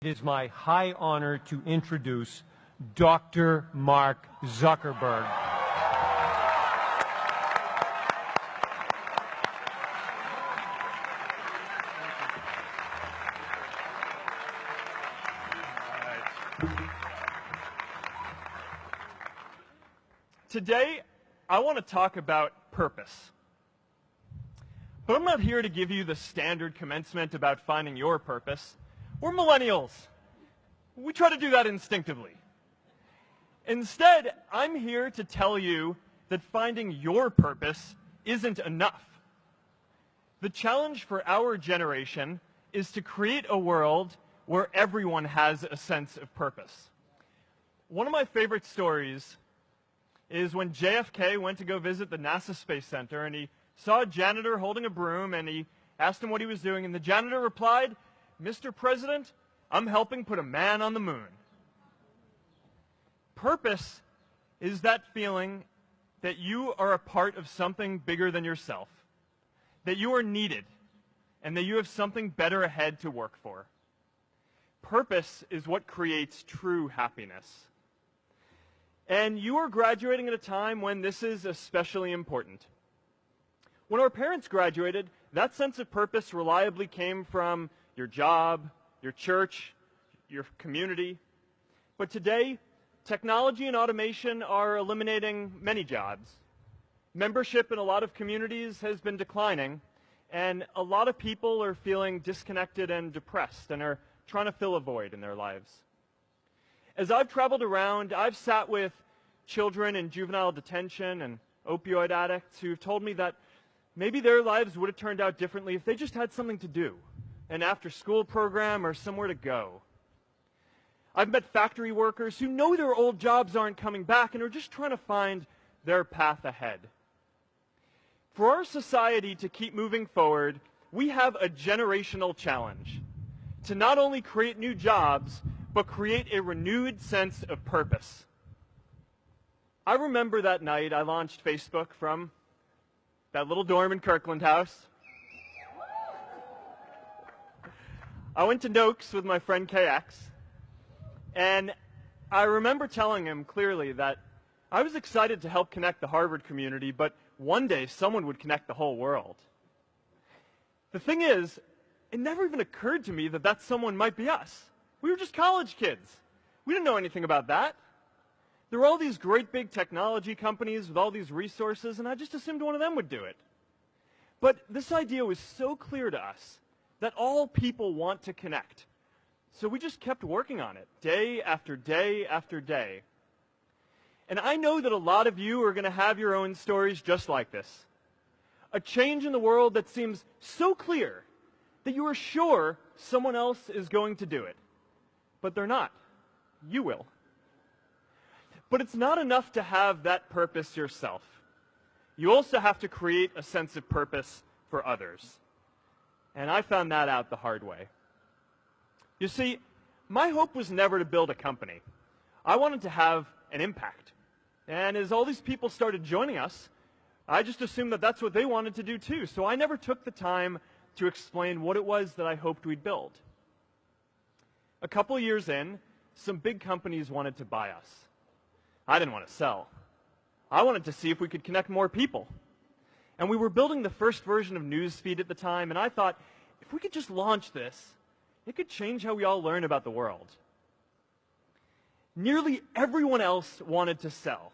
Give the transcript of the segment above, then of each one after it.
It is my high honor to introduce Dr. Mark Zuckerberg. Today, I want to talk about purpose. But I'm not here to give you the standard commencement about finding your purpose. We're millennials. We try to do that instinctively. Instead, I'm here to tell you that finding your purpose isn't enough. The challenge for our generation is to create a world where everyone has a sense of purpose. One of my favorite stories is when JFK went to go visit the NASA Space Center, and he saw a janitor holding a broom, and he asked him what he was doing, and the janitor replied, "Mr. President, I'm helping put a man on the moon." Purpose is that feeling that you are a part of something bigger than yourself, that you are needed, and that you have something better ahead to work for. Purpose is what creates true happiness. And you are graduating at a time when this is especially important. When our parents graduated, that sense of purpose reliably came from your job, your church, your community. But today, technology and automation are eliminating many jobs. Membership in a lot of communities has been declining, and a lot of people are feeling disconnected and depressed and are trying to fill a void in their lives. As I've traveled around, I've sat with children in juvenile detention and opioid addicts who've told me that maybe their lives would have turned out differently if they just had something to do, an after-school program or somewhere to go. I've met factory workers who know their old jobs aren't coming back and are just trying to find their path ahead. For our society to keep moving forward, we have a generational challenge to not only create new jobs, but create a renewed sense of purpose. I remember that night I launched Facebook from that little dorm in Kirkland House. I went to Noakes with my friend KX, and I remember telling him clearly that I was excited to help connect the Harvard community, but one day someone would connect the whole world. The thing is, it never even occurred to me that that someone might be us. We were just college kids. We didn't know anything about that. There were all these great big technology companies with all these resources, and I just assumed one of them would do it. But this idea was so clear to us that all people want to connect. So we just kept working on it, day after day after day. And I know that a lot of you are going to have your own stories just like this. A change in the world that seems so clear that you are sure someone else is going to do it. But they're not. You will. But it's not enough to have that purpose yourself. You also have to create a sense of purpose for others. And I found that out the hard way. You see, my hope was never to build a company. I wanted to have an impact. And as all these people started joining us, I just assumed that that's what they wanted to do too. So I never took the time to explain what it was that I hoped we'd build. A couple of years in, some big companies wanted to buy us. I didn't want to sell. I wanted to see if we could connect more people. And we were building the first version of Newsfeed at the time, and I thought, if we could just launch this, it could change how we all learn about the world. Nearly everyone else wanted to sell.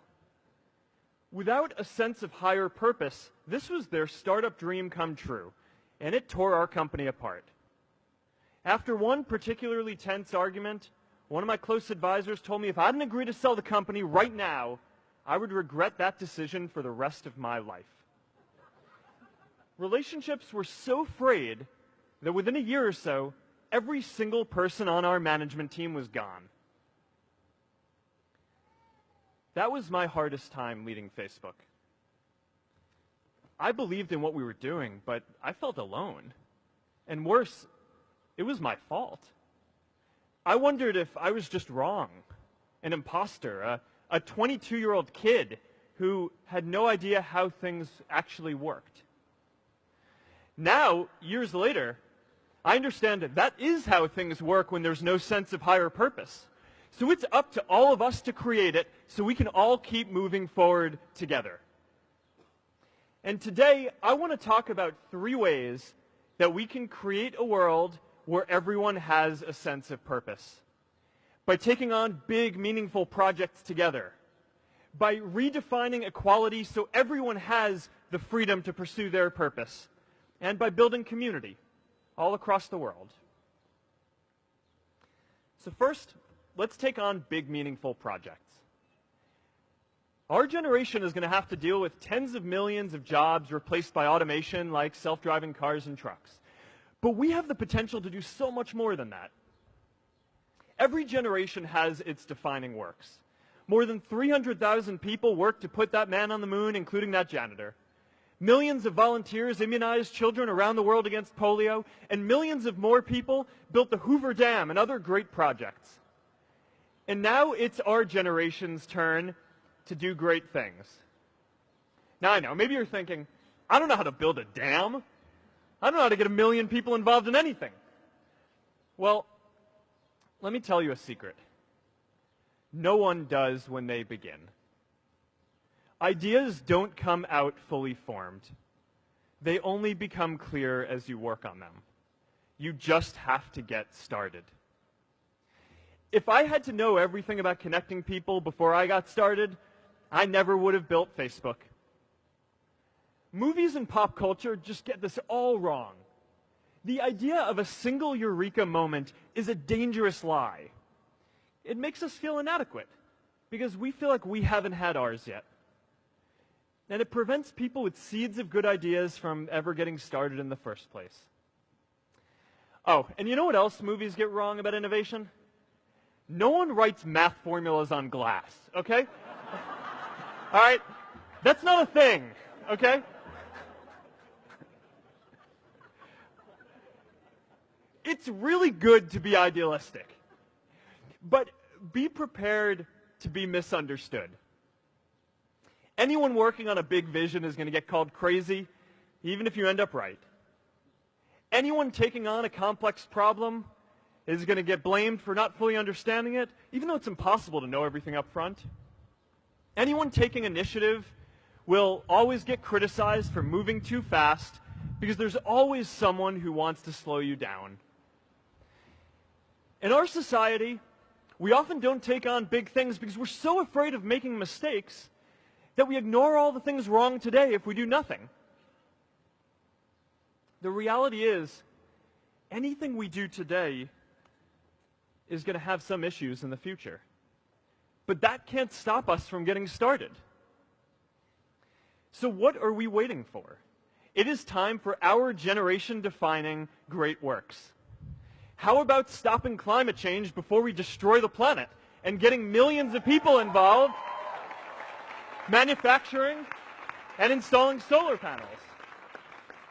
Without a sense of higher purpose, this was their startup dream come true, and it tore our company apart. After one particularly tense argument, one of my close advisors told me if I didn't agree to sell the company right now, I would regret that decision for the rest of my life. Relationships were so frayed that within a year or so, every single person on our management team was gone. That was my hardest time leading Facebook. I believed in what we were doing, but I felt alone. And worse, it was my fault. I wondered if I was just wrong, an imposter, a 22-year-old kid who had no idea how things actually worked. Now, years later, I understand that is how things work when there's no sense of higher purpose. So it's up to all of us to create it so we can all keep moving forward together. And today, I want to talk about 3 ways that we can create a world where everyone has a sense of purpose. By taking on big, meaningful projects together. By redefining equality so everyone has the freedom to pursue their purpose. And by building community all across the world. So first, let's take on big, meaningful projects. Our generation is going to have to deal with tens of millions of jobs replaced by automation like self-driving cars and trucks. But we have the potential to do so much more than that. Every generation has its defining works. More than 300,000 people worked to put that man on the moon, including that janitor. Millions of volunteers immunized children around the world against polio, and millions of more people built the Hoover Dam and other great projects. And now it's our generation's turn to do great things. Now I know, maybe you're thinking, I don't know how to build a dam. I don't know how to get 1 million people involved in anything. Well, let me tell you a secret. No one does when they begin. Ideas don't come out fully formed. They only become clear as you work on them. You just have to get started. If I had to know everything about connecting people before I got started, I never would have built Facebook. Movies and pop culture just get this all wrong. The idea of a single eureka moment is a dangerous lie. It makes us feel inadequate because we feel like we haven't had ours yet. And it prevents people with seeds of good ideas from ever getting started in the first place. Oh, and you know what else movies get wrong about innovation? No one writes math formulas on glass, okay? All right? That's not a thing, okay? It's really good to be idealistic, but be prepared to be misunderstood. Anyone working on a big vision is going to get called crazy, even if you end up right. Anyone taking on a complex problem is going to get blamed for not fully understanding it, even though it's impossible to know everything up front. Anyone taking initiative will always get criticized for moving too fast because there's always someone who wants to slow you down. In our society, we often don't take on big things because we're so afraid of making mistakes that we ignore all the things wrong today if we do nothing. The reality is, anything we do today is going to have some issues in the future. But that can't stop us from getting started. So what are we waiting for? It is time for our generation-defining great works. How about stopping climate change before we destroy the planet and getting millions of people involved, manufacturing and installing solar panels?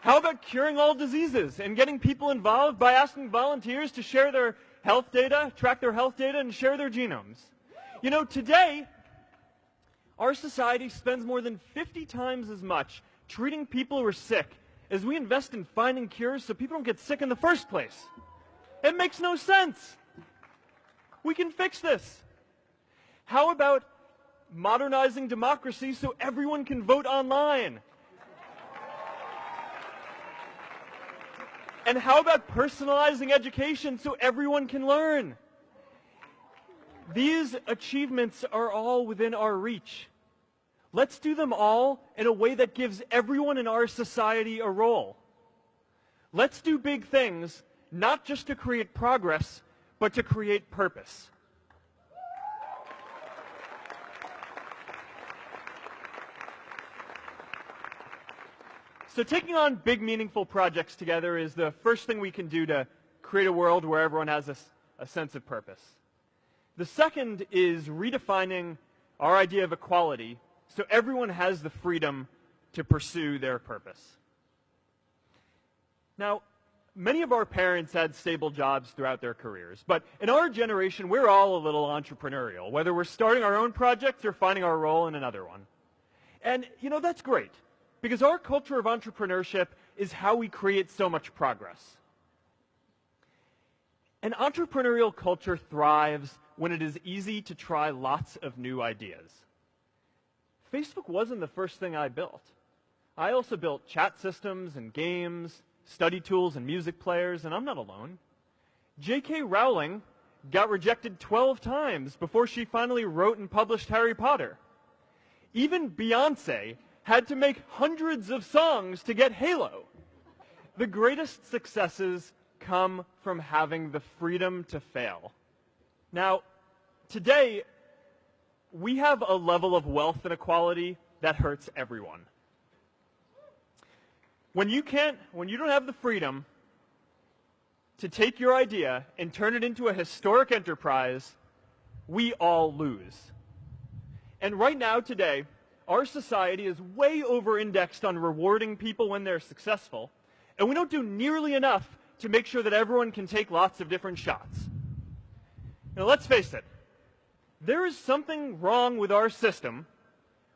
How about curing all diseases and getting people involved by asking volunteers to share their health data, track their health data, and share their genomes? You know, today, our society spends more than 50 times as much treating people who are sick as we invest in finding cures so people don't get sick in the first place. It makes no sense. We can fix this. How about modernizing democracy so everyone can vote online? And how about personalizing education so everyone can learn? These achievements are all within our reach. Let's do them all in a way that gives everyone in our society a role. Let's do big things, not just to create progress, but to create purpose. So taking on big, meaningful projects together is the first thing we can do to create a world where everyone has a sense of purpose. The second is redefining our idea of equality so everyone has the freedom to pursue their purpose. Now, many of our parents had stable jobs throughout their careers, but in our generation, we're all a little entrepreneurial, whether we're starting our own projects or finding our role in another one. And, you know, that's great, because our culture of entrepreneurship is how we create so much progress. An entrepreneurial culture thrives when it is easy to try lots of new ideas. Facebook wasn't the first thing I built. I also built chat systems and games, study tools and music players, and I'm not alone. J.K. Rowling got rejected 12 times before she finally wrote and published Harry Potter. Even Beyoncé had to make hundreds of songs to get Halo. The greatest successes come from having the freedom to fail. Now, today, we have a level of wealth inequality that hurts everyone. When you don't have the freedom to take your idea and turn it into a historic enterprise, we all lose. And right now, today, our society is way over-indexed on rewarding people when they're successful, and we don't do nearly enough to make sure that everyone can take lots of different shots. Now, let's face it. There is something wrong with our system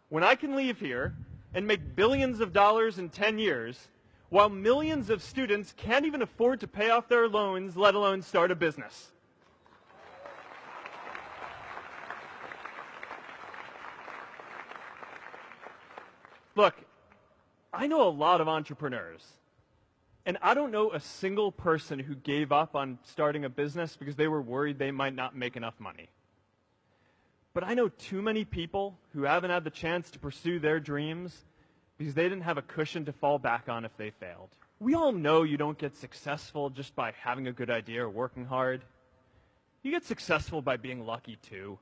when I can leave here and make billions of dollars in 10 years while millions of students can't even afford to pay off their loans, let alone start a business. Look, I know a lot of entrepreneurs, and I don't know a single person who gave up on starting a business because they were worried they might not make enough money. But I know too many people who haven't had the chance to pursue their dreams because they didn't have a cushion to fall back on if they failed. We all know you don't get successful just by having a good idea or working hard. You get successful by being lucky too.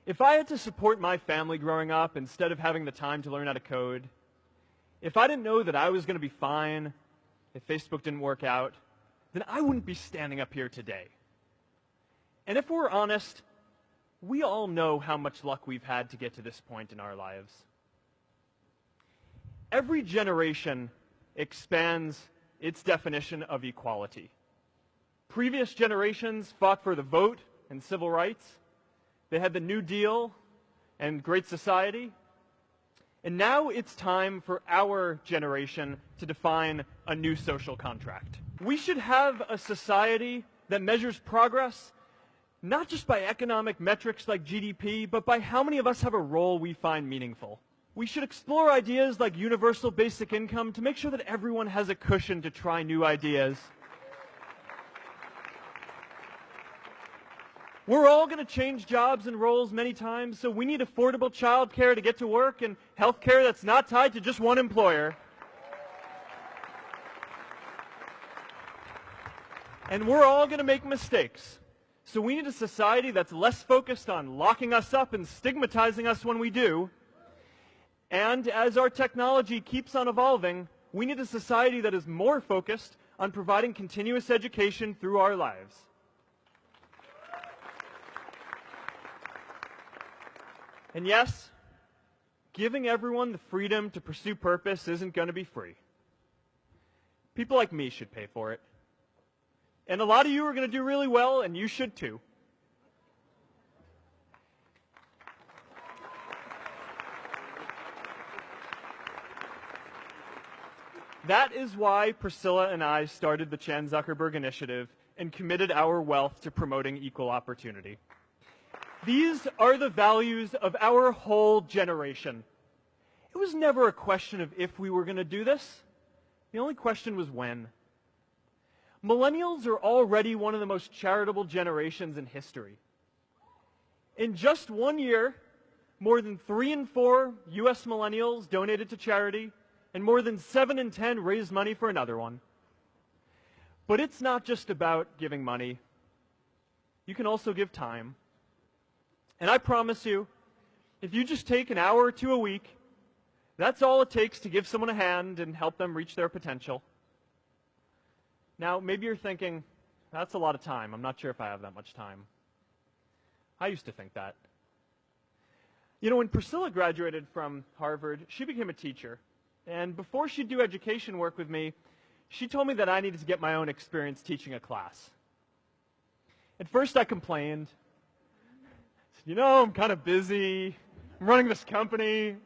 If I had to support my family growing up instead of having the time to learn how to code, if I didn't know that I was going to be fine if Facebook didn't work out, then I wouldn't be standing up here today. And if we're honest, we all know how much luck we've had to get to this point in our lives. Every generation expands its definition of equality. Previous generations fought for the vote and civil rights. They had the New Deal and Great Society. And now it's time for our generation to define a new social contract. We should have a society that measures progress not just by economic metrics like GDP, but by how many of us have a role we find meaningful. We should explore ideas like universal basic income to make sure that everyone has a cushion to try new ideas. We're all going to change jobs and roles many times, so we need affordable childcare to get to work and healthcare that's not tied to just one employer. And we're all going to make mistakes. So we need a society that's less focused on locking us up and stigmatizing us when we do. And as our technology keeps on evolving, we need a society that is more focused on providing continuous education through our lives. And yes, giving everyone the freedom to pursue purpose isn't going to be free. People like me should pay for it. And a lot of you are going to do really well, and you should too. That is why Priscilla and I started the Chan Zuckerberg Initiative and committed our wealth to promoting equal opportunity. These are the values of our whole generation. It was never a question of if we were going to do this. The only question was when. Millennials are already one of the most charitable generations in history. In just 1 year, more than 3 in 4 US millennials donated to charity, and more than 7 in 10 raised money for another one. But it's not just about giving money. You can also give time. And I promise you, if you just take an hour or two a week, that's all it takes to give someone a hand and help them reach their potential. Now, maybe you're thinking, that's a lot of time. I'm not sure if I have that much time. I used to think that. You know, when Priscilla graduated from Harvard, she became a teacher. And before she'd do education work with me, she told me that I needed to get my own experience teaching a class. At first, I complained. I said, you know, I'm kind of busy. I'm running this company.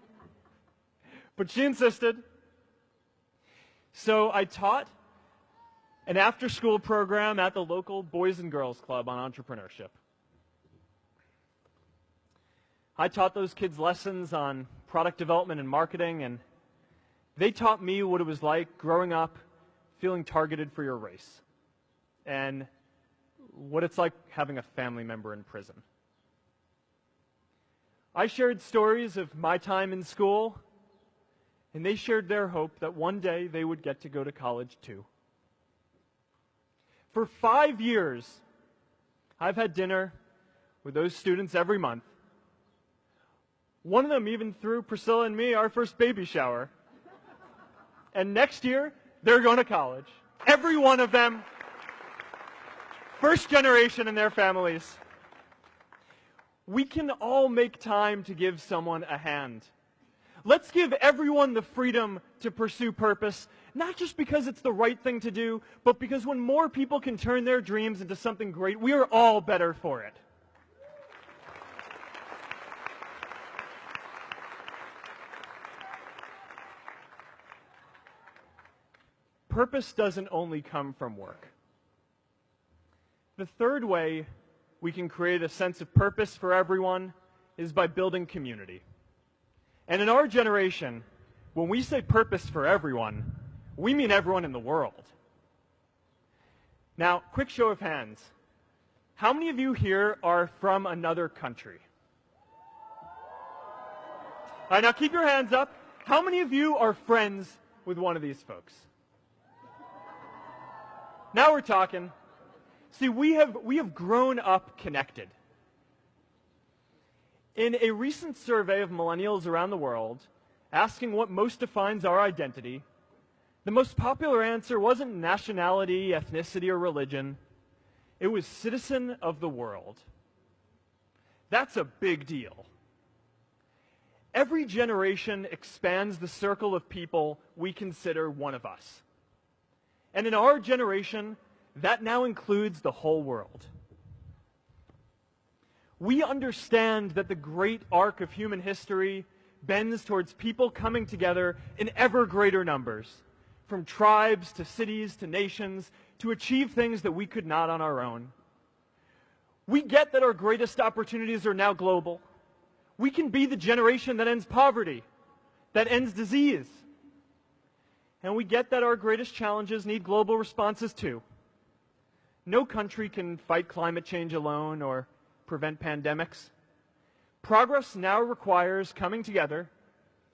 But she insisted. So I taught, an after-school program at the local Boys and Girls Club on entrepreneurship. I taught those kids lessons on product development and marketing, and they taught me what it was like growing up feeling targeted for your race, and what it's like having a family member in prison. I shared stories of my time in school, and they shared their hope that one day they would get to go to college too. For 5 years, I've had dinner with those students every month. One of them even threw Priscilla and me our first baby shower. And next year, they're going to college. Every one of them, first generation in their families. We can all make time to give someone a hand. Let's give everyone the freedom to pursue purpose, not just because it's the right thing to do, but because when more people can turn their dreams into something great, we are all better for it. Purpose doesn't only come from work. The third way we can create a sense of purpose for everyone is by building community. And in our generation, when we say purpose for everyone, we mean everyone in the world. Now, quick show of hands. How many of you here are from another country? All right, now keep your hands up. How many of you are friends with one of these folks? Now we're talking. See, we have grown up connected. In a recent survey of millennials around the world, asking what most defines our identity, the most popular answer wasn't nationality, ethnicity, or religion. It was citizen of the world. That's a big deal. Every generation expands the circle of people we consider one of us. And in our generation, that now includes the whole world. We understand that the great arc of human history bends towards people coming together in ever greater numbers, from tribes to cities to nations, to achieve things that we could not on our own. We get that our greatest opportunities are now global. We can be the generation that ends poverty, that ends disease. And we get that our greatest challenges need global responses too. No country can fight climate change alone or prevent pandemics. Progress now requires coming together,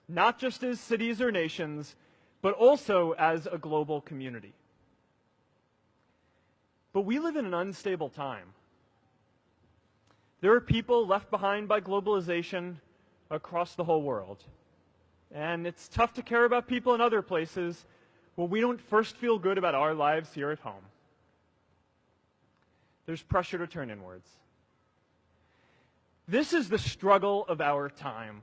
not just as cities or nations, but also as a global community. But we live in an unstable time. There are people left behind by globalization across the whole world. And it's tough to care about people in other places when we don't first feel good about our lives here at home. There's pressure to turn inwards. This is the struggle of our time.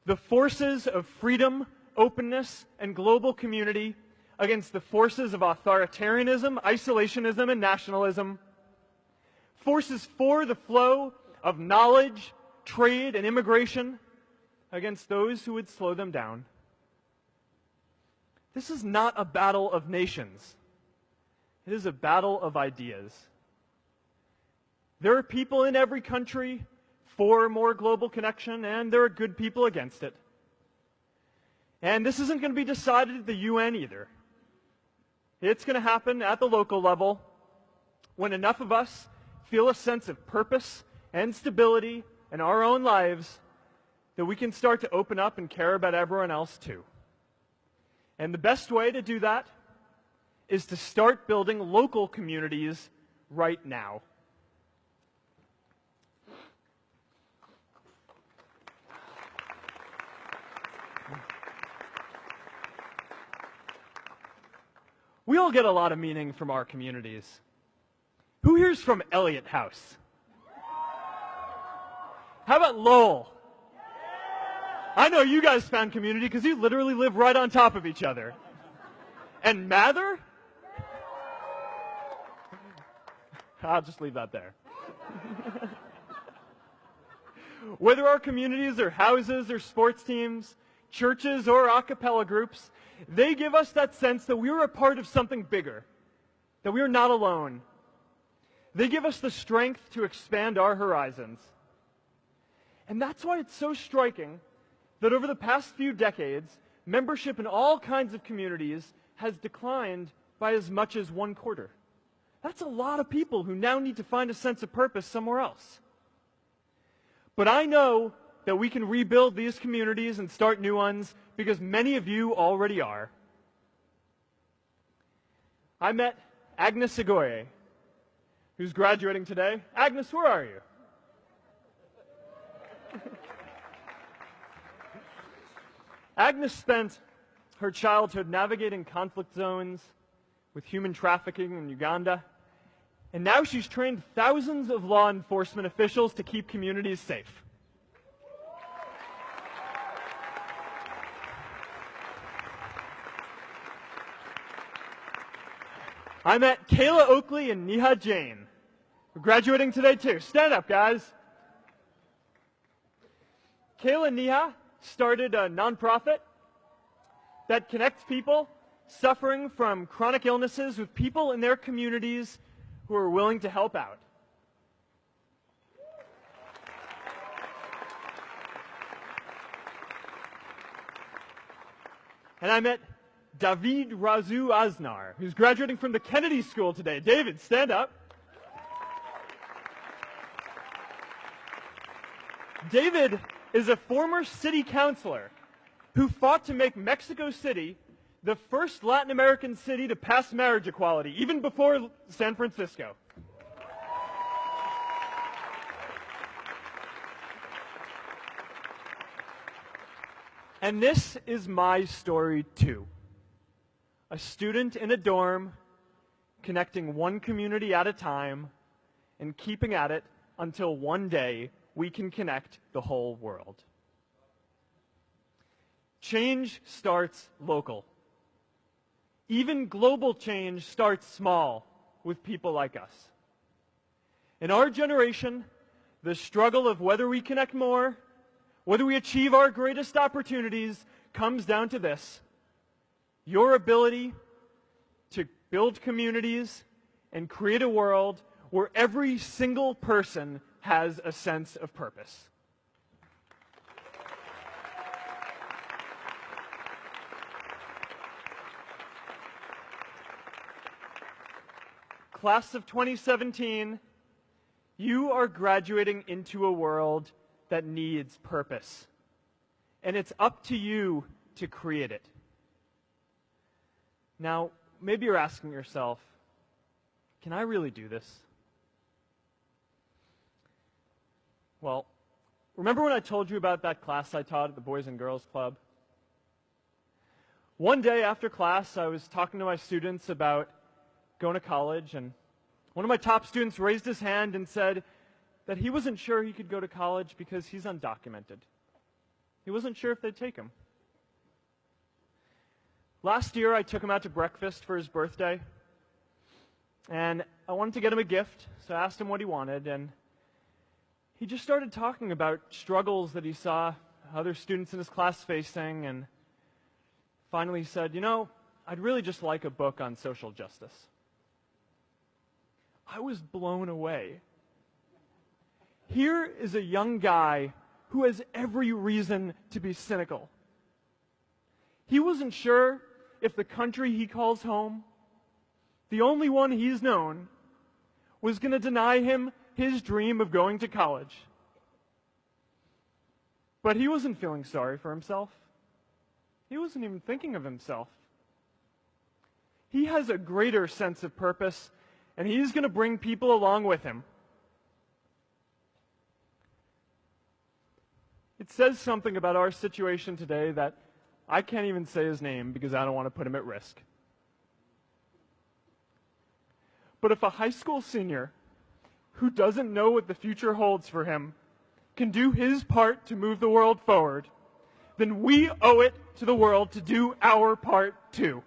The forces of freedom, openness, and global community against the forces of authoritarianism, isolationism, and nationalism. Forces for the flow of knowledge, trade, and immigration against those who would slow them down. This is not a battle of nations. It is a battle of ideas. There are people in every country for more global connection, and there are good people against it. And this isn't going to be decided at the UN either. It's going to happen at the local level when enough of us feel a sense of purpose and stability in our own lives that we can start to open up and care about everyone else too. And the best way to do that is to start building local communities right now. We all get a lot of meaning from our communities. Who here's from Elliott House? How about Lowell? I know you guys found community because you literally live right on top of each other. And Mather? I'll just leave that there. Whether our communities are houses or sports teams, churches or a cappella groups, they give us that sense that we are a part of something bigger, that we are not alone. They give us the strength to expand our horizons. And that's why it's so striking that over the past few decades, membership in all kinds of communities has declined by as much as 1/4. That's a lot of people who now need to find a sense of purpose somewhere else. But I know that we can rebuild these communities and start new ones because many of you already are. I met Agnes Segoye, who's graduating today. Agnes, where are you? Agnes spent her childhood navigating conflict zones with human trafficking in Uganda, and now she's trained thousands of law enforcement officials to keep communities safe. I met Kayla Oakley and Neha Jain. We're graduating today too. Stand up, guys. Kayla and Neha started a nonprofit that connects people suffering from chronic illnesses with people in their communities who are willing to help out. And I met David Razu Aznar, who's graduating from the Kennedy School today. David, stand up. David is a former city councilor who fought to make Mexico City the first Latin American city to pass marriage equality, even before San Francisco. And this is my story too. A student in a dorm, connecting one community at a time and keeping at it until one day we can connect the whole world. Change starts local. Even global change starts small with people like us. In our generation, the struggle of whether we connect more, whether we achieve our greatest opportunities, comes down to this: your ability to build communities and create a world where every single person has a sense of purpose. Class of 2017, you are graduating into a world that needs purpose. And it's up to you to create it. Now, maybe you're asking yourself, can I really do this? Well, remember when I told you about that class I taught at the Boys and Girls Club? One day after class, I was talking to my students about going to college, and one of my top students raised his hand and said that he wasn't sure he could go to college because he's undocumented. He wasn't sure if they'd take him. Last year, I took him out to breakfast for his birthday, and I wanted to get him a gift, so I asked him what he wanted, and he just started talking about struggles that he saw other students in his class facing, and finally said, I'd really just like a book on social justice. I was blown away. Here is a young guy who has every reason to be cynical. He wasn't sure if the country he calls home, the only one he's known, was going to deny him his dream of going to college. But he wasn't feeling sorry for himself. He wasn't even thinking of himself. He has a greater sense of purpose, and he's going to bring people along with him. It says something about our situation today that I can't even say his name because I don't want to put him at risk. But if a high school senior who doesn't know what the future holds for him can do his part to move the world forward, then we owe it to the world to do our part too.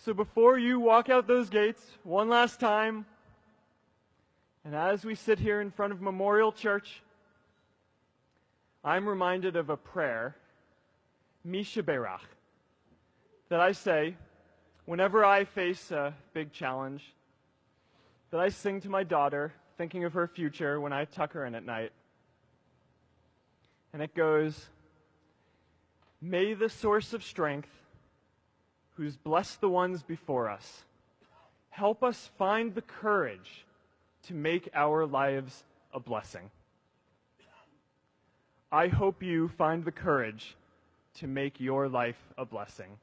So before you walk out those gates one last time, and as we sit here in front of Memorial Church, I'm reminded of a prayer, Mishaberach, that I say whenever I face a big challenge, that I sing to my daughter, thinking of her future when I tuck her in at night. And it goes, "May the source of strength, who's blessed the ones before us, help us find the courage to make our lives a blessing." I hope you find the courage to make your life a blessing.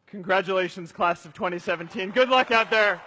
Congratulations, class of 2017. Good luck out there.